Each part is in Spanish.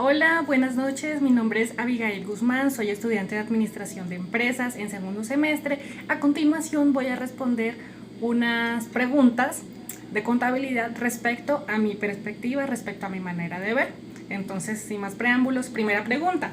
Hola, buenas noches. Mi nombre es Abigail Guzmán, soy estudiante de Administración de Empresas en segundo semestre. A continuación voy a responder unas preguntas de contabilidad respecto a mi perspectiva, respecto a mi manera de ver. Entonces, sin más preámbulos, primera pregunta.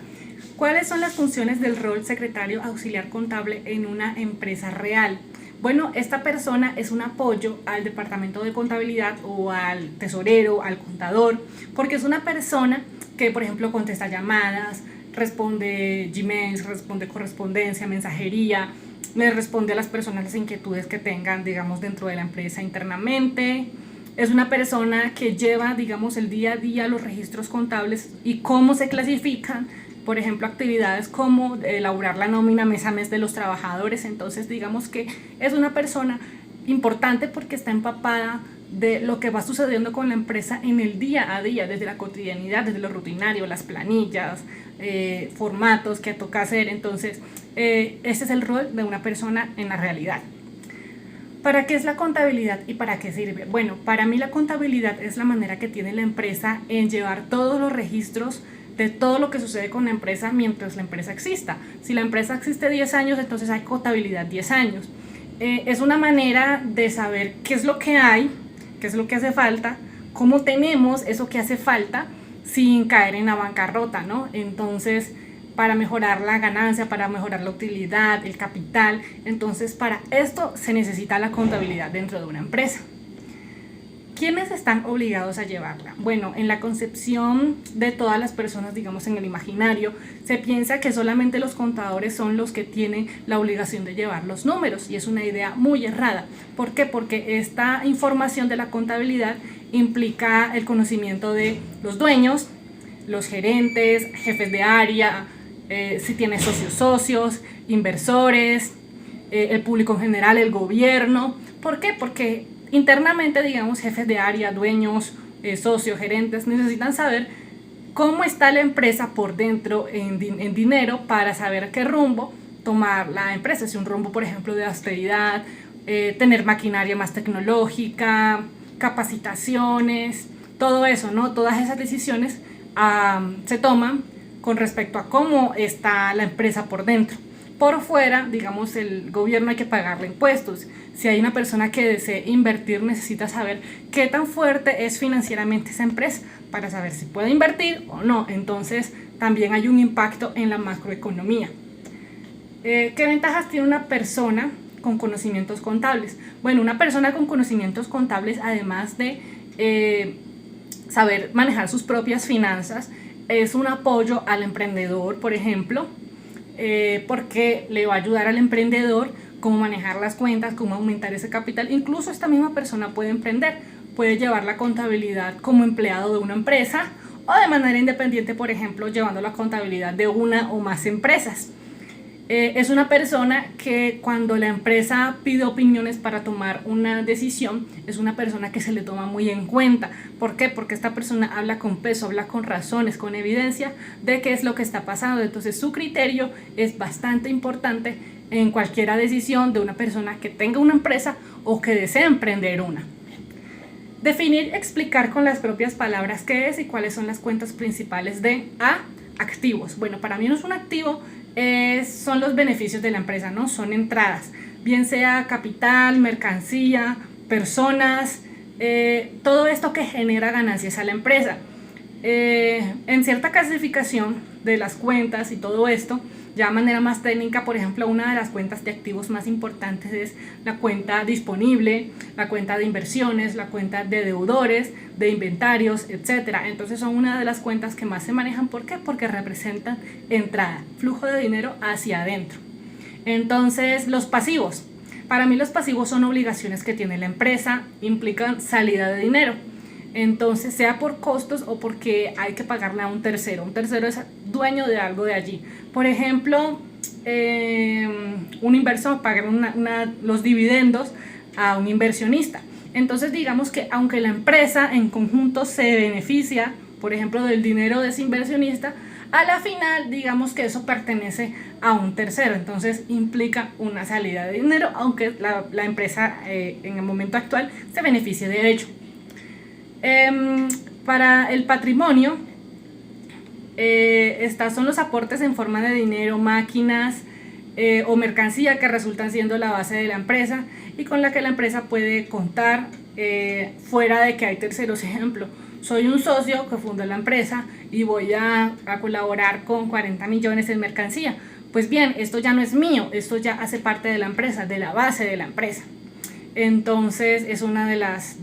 ¿Cuáles son las funciones del rol secretario auxiliar contable en una empresa real? Bueno, esta persona es un apoyo al departamento de contabilidad o al tesorero, al contador, porque es una persona que, por ejemplo, contesta llamadas, responde Gmails, responde correspondencia, mensajería, le responde a las personas las inquietudes que tengan, digamos, dentro de la empresa internamente. Es una persona que lleva, digamos, el día a día los registros contables y cómo se clasifican, por ejemplo, actividades como elaborar la nómina mes a mes de los trabajadores. Entonces, digamos que es una persona importante porque está empapada de lo que va sucediendo con la empresa en el día a día, desde la cotidianidad, desde lo rutinario, las planillas, formatos que toca hacer. Entonces, ese es el rol de una persona en la realidad. ¿Para qué es la contabilidad y para qué sirve? Bueno, para mí la contabilidad es la manera que tiene la empresa en llevar todos los registros de todo lo que sucede con la empresa mientras la empresa exista. Si la empresa existe 10 años, entonces hay contabilidad 10 años. Es una manera de saber qué es lo que hay, qué es lo que hace falta, cómo tenemos eso que hace falta sin caer en la bancarrota, ¿no? Entonces, para mejorar la ganancia, para mejorar la utilidad, el capital. Entonces, para esto se necesita la contabilidad dentro de una empresa. ¿Quiénes están obligados a llevarla? Bueno, en la concepción de todas las personas, digamos en el imaginario, se piensa que solamente los contadores son los que tienen la obligación de llevar los números, y es una idea muy errada. ¿Por qué? Porque esta información de la contabilidad implica el conocimiento de los dueños, los gerentes, jefes de área, si tiene socios, inversores, el público en general, el gobierno. ¿Por qué? Porque internamente, digamos, jefes de área, dueños, socios, gerentes, necesitan saber cómo está la empresa por dentro en dinero para saber qué rumbo tomar la empresa. Si un rumbo, por ejemplo, de austeridad, tener maquinaria más tecnológica, capacitaciones, todo eso, ¿no? Todas esas decisiones se toman con respecto a cómo está la empresa por dentro. Por fuera, digamos, el gobierno hay que pagarle impuestos. Si hay una persona que desee invertir, necesita saber qué tan fuerte es financieramente esa empresa para saber si puede invertir o no. Entonces, también hay un impacto en la macroeconomía. ¿Qué ventajas tiene una persona con conocimientos contables? Bueno, una persona con conocimientos contables, además de saber manejar sus propias finanzas, es un apoyo al emprendedor, por ejemplo, porque le va a ayudar al emprendedor cómo manejar las cuentas, cómo aumentar ese capital. Incluso esta misma persona puede emprender, puede llevar la contabilidad como empleado de una empresa o de manera independiente, por ejemplo, llevando la contabilidad de una o más empresas. Es una persona que cuando la empresa pide opiniones para tomar una decisión, es una persona que se le toma muy en cuenta. ¿Por qué? Porque esta persona habla con peso, habla con razones, con evidencia de qué es lo que está pasando. Entonces su criterio es bastante importante en cualquier decisión de una persona que tenga una empresa o que desee emprender una. Definir, explicar con las propias palabras qué es y cuáles son las cuentas principales de activos. Bueno, para mí no es un activo, son los beneficios de la empresa, ¿no? Son entradas, bien sea capital, mercancía, personas, todo esto que genera ganancias a la empresa. En cierta clasificación de las cuentas y todo esto, ya de manera más técnica, por ejemplo, una de las cuentas de activos más importantes es la cuenta disponible, la cuenta de inversiones, la cuenta de deudores, de inventarios, etcétera. Entonces son una de las cuentas que más se manejan. ¿Por qué? Porque representan entrada, flujo de dinero hacia adentro. Entonces, los pasivos. Para mí los pasivos son obligaciones que tiene la empresa, implican salida de dinero. Entonces, sea por costos o porque hay que pagarle a un tercero. Un tercero es dueño de algo de allí. Por ejemplo, un inversor paga los dividendos a un inversionista. Entonces, digamos que aunque la empresa en conjunto se beneficia, por ejemplo, del dinero de ese inversionista, a la final, digamos que eso pertenece a un tercero. Entonces, implica una salida de dinero, aunque la empresa en el momento actual se beneficie de ello. Para el patrimonio, Estas son los aportes en forma de dinero, máquinas o mercancía que resultan siendo la base de la empresa y con la que la empresa puede contar fuera de que hay terceros. Ejemplo, soy un socio que fundó la empresa y voy a colaborar con 40 millones en mercancía. Pues bien, esto ya no es mío, esto ya hace parte de la empresa, de la base de la empresa. Entonces es una de las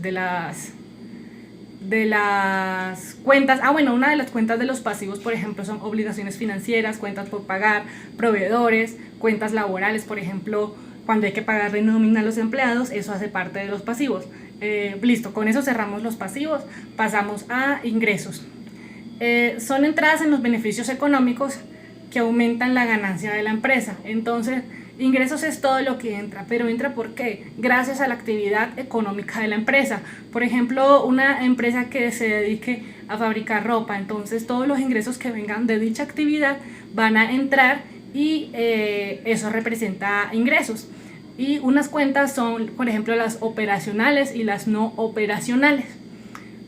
cuentas. Una de las cuentas de los pasivos, por ejemplo, son obligaciones financieras, cuentas por pagar, proveedores, cuentas laborales, por ejemplo, cuando hay que pagarle nómina a los empleados, eso hace parte de los pasivos. Listo, con eso cerramos los pasivos, pasamos a ingresos. Son entradas en los beneficios económicos que aumentan la ganancia de la empresa. Entonces, ingresos es todo lo que entra, pero entra ¿por qué? Gracias a la actividad económica de la empresa. Por ejemplo, una empresa que se dedique a fabricar ropa, entonces todos los ingresos que vengan de dicha actividad van a entrar y eso representa ingresos. Y unas cuentas son, por ejemplo, las operacionales y las no operacionales.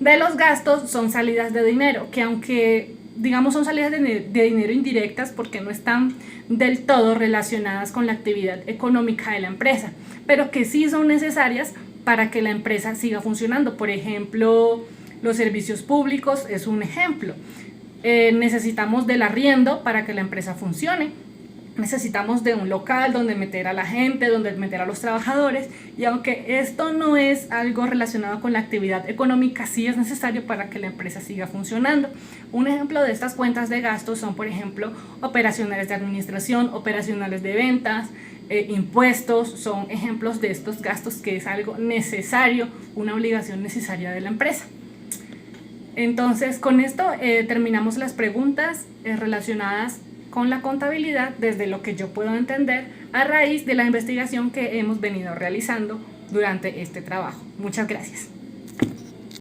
De los gastos son salidas de dinero, que aunque digamos son salidas de dinero indirectas porque no están del todo relacionadas con la actividad económica de la empresa, pero que sí son necesarias para que la empresa siga funcionando. Por ejemplo, los servicios públicos es un ejemplo. Necesitamos del arriendo para que la empresa funcione. Necesitamos de un local donde meter a la gente, donde meter a los trabajadores, y aunque esto no es algo relacionado con la actividad económica, sí es necesario para que la empresa siga funcionando. Un ejemplo de estas cuentas de gastos son, por ejemplo, operacionales de administración, operacionales de ventas, impuestos, son ejemplos de estos gastos que es algo necesario, una obligación necesaria de la empresa. Entonces, con esto terminamos las preguntas relacionadas con la contabilidad desde lo que yo puedo entender a raíz de la investigación que hemos venido realizando durante este trabajo. Muchas gracias.